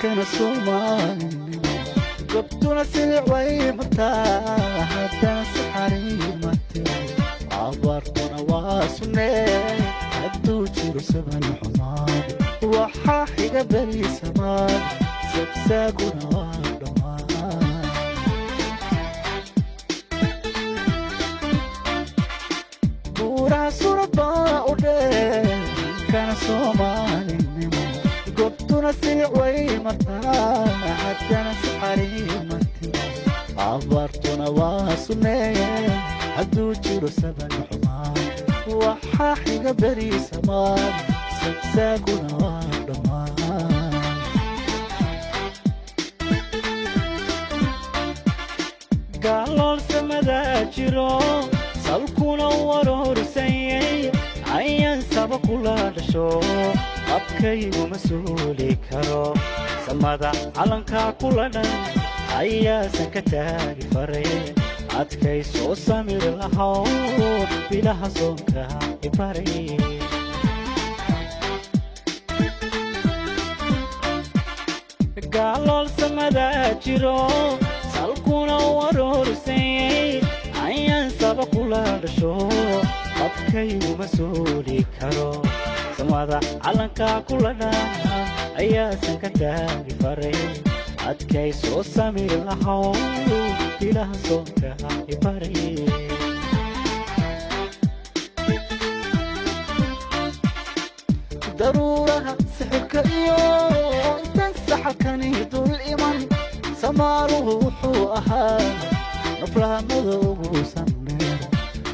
كان سومالي قبتنا سلع ويمتاه حتى سحري متي عبرتنا واسني هدو جيرو سبن حمار وحاحي قبلي سماد سبساقنا ودمان بورا سورة باودي كان سومالي نمو قبتنا سلع ويمتاه حتى سحري متي عبرتنا واسني هدو جيرو سبن حمار وحاحي قبلي سماد سبساقنا ودمان قالوا سمدا جيرو سالكونا ورورسيي عيان سبقوا لا دشو abkaygu masuuli karo samada calanka kulana ayaasan ka taagi faray adkay soo samir lahaw bilaha soonka ibaray gaalol samada jiro salkuna warorsay ayaan sabaqula dhasho abkaygu masuuli karo samada calanka kulana ayaasan ka taagi faray adkay soo samir lahaw bilaha soonka ibaray daruuraha sixirka iyo intan saxalkani dul iman samaaruhu wuxuu ahaa naflahamada ugu sameer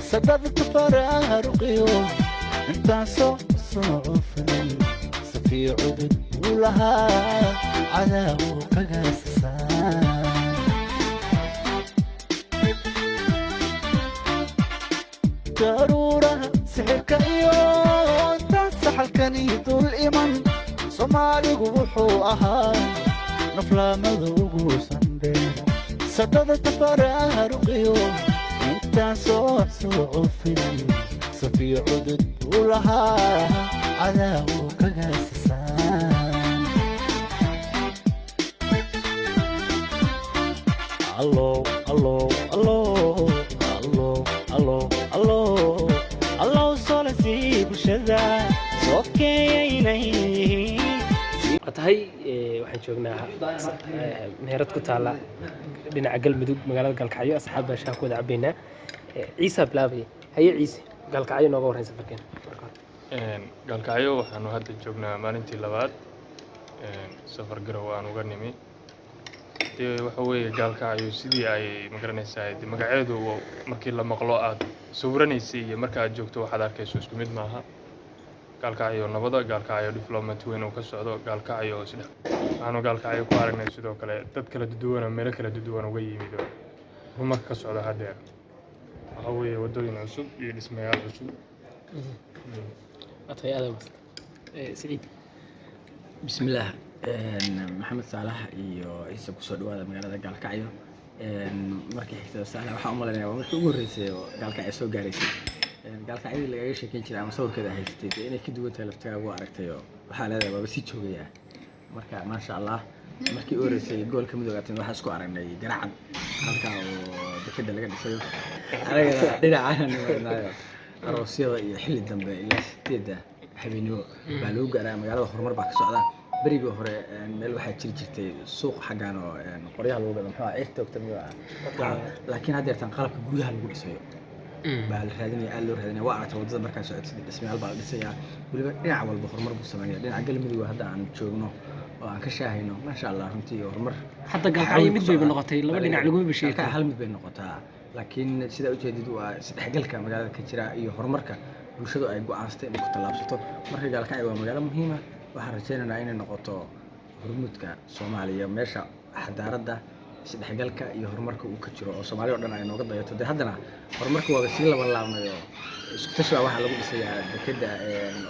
sadadka faraaruqiyo intaan soo صوفي سفي عدد ولها عذاب كجاسسان ضرورة سحرك أيوة تنسح الكنيد الإيمان صومالي وحوها نفلا مذوق سندير سددت فرارقيو انت صوفي سفي عدد ولها عذاب كجاسسان الله الله الله الله الله الله الله صلتي بشذا سوكيني tahay waxaan joognaa meherad ku taala dhinaca galmudug magaalada galkacyo asxaab baa shaah ku wada cabaynaa ciise bilaabay haye ciise galkacyo nooga waraysa farkeen galkacyo waxaanu hadda joognaa maalintii labaad safar garow aan uga nimi waxa weeye galkacyo sidii ay magaranaysaa magaceedu markii la maqlo aad sawiranaysay iyo marka aad joogto waxaad arkayso isku mid maaha galkacyo nabada galkacyo diplomat weyn oo ka socdo galkacyo sidoo aanu galkacyo ku aragnay sidoo kale dad kala duwan meel kala duwan uga yimid rumaha ka socda hadda waxa weeye wadooyin cusub iyo dhismayaal cusub atay adam سعيد بسم الله محمد صالح iyo ciise ku soo dhawaada magaalada galkacyo markii xigta saala waxa u maleynaa waa markii ugu horeysay oo galkacyo soo gaareysay galkacyo laga sheekeyn jiray ama sawirkeeda haystay inay ka duwan tahay laftiga ugu aragtay oo waxa leedahay waa si joogaya marka ma sha Allah markii ugu horeysay goolka midoogaatan waxa isku aragnay garacad halka oo dekada laga dhisayo anaga dhinacan wadnaayo aroosyada iyo xilli dambe ilaa 8 habeenimo baa loo gaaray magaalada horumar baa ka socda bariga hore meel waxa jirtay suuq xagaan oo qoryaha lagu gado maxaa ciirta ogtamiyo laakiin hadda tan qalabka guryaha lagu dhisayo baa la raadinaya aad loo raadinaya waa aragtay wadada markaa socodsiga dhismayaal baa la dhisaya waliba dhinac walba horumar buu sameeyaa dhinaca galmudug hadda aan joogno oo aan ka shaahayno ma sha Allah runtii horumar hadda galkacyo mid bay noqotay laba dhinac lagu bisheeyay hal mid bay noqotaa laakiin sida u jeedid waa isdhexgalka magaalada ka jira iyo horumarka bulshadu ay go'aansatay inay ku talaabsato marka galkacyo waa magaalo muhiim ah waxaan rajaynaynaa inay noqoto hormuudka Soomaaliya meesha xadaarada isdhexgalka iyo horumarka uu ka jiro oo Soomaaliya oo dhan ay nooga dayato haddana horumarka waa si laba laabnayo isku tashaa waxa lagu dhisayaa dekada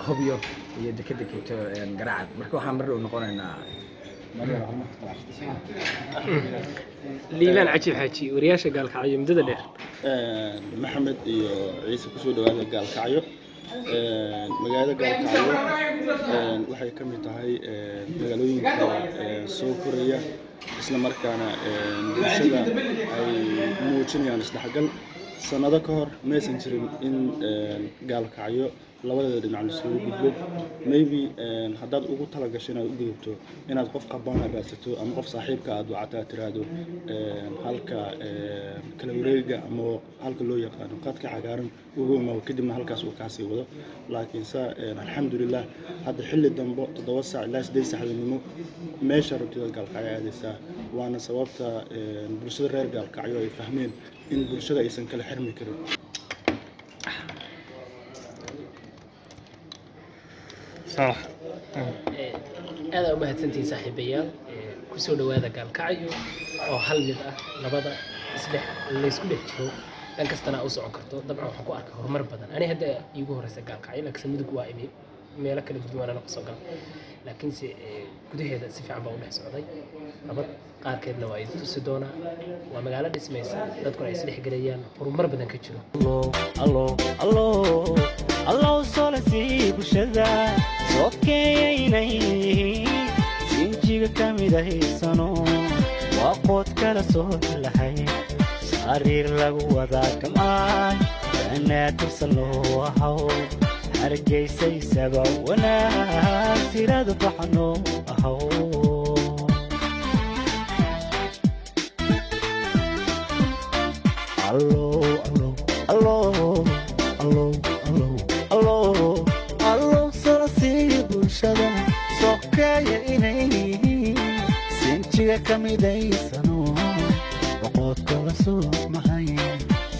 hobyo iyo dekada kibto garacad marka waxaan mar dhow noqonaynaa liiban cajiib xaaji wariyaasha galkacyo mudada dheer maxamed iyo ciise ku soo dhawaada galkacyo magaalada Gaalkacyo waxay ka mid tahay magaalooyinka soo koraya isla markaana bulshada ay muujinayaan isdhexgal. sanado ka hor maysan jirin in Gaalkacyo labada dhinac la soo gudbo. maybe haddaad ugu talagasho inaad u gudubto inaad qof qabaan abaarsato ama qof saaxiibka aad wactaa tiraahdo halka kala wareega ama halka loo yaqaano qadka cagaaran ugu imaado kadibna halkaas uu ka sii wado. laakiin alxamdulillah hadda xilli dambe 7 saac ilaa 8 saacadoodnimo meesha rabtida Gaalkacyo aadaysaa. waana sababta bulshada reer Gaalkacyo ay fahmeen in bulshada aysan kala xirmi karin. صح aad u mahadsantihiin saaxiibayaal kusoo dhawaada Gaalkacyo oo hal mid ah labada la isku dhex jiro dhan kastana u socon karto. dabcan waxaan ku arkay horumar badan ani hadda iigu horeysa Gaalkacyo laakiin mudug waa imi meelo kala duwan aan soo galay laakiin gudaheeda si fiican baa u dhex socday nabad qaarkeedna waa idin tusi doonaa. waa magaalo dhismaysa dadkuna ay isdhex galayaan horumar badan ka jiro. allow solasi bulshada sokeeynay sinjiga kamidaysano waa qood kala soo lahay sariir lagu wadaa kamay anaa saloo ahaw hargeysay saba wanaag sirada baxno ahaw. allow solasi bulshada sokeeynay sinjiga kamidaysano boqod kala soo mahay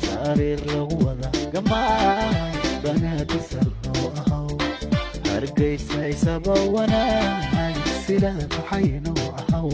sariir lagu wada gamay banaadi saloo ahaw hargeysay saba wanaag sirada baxayno ahaw.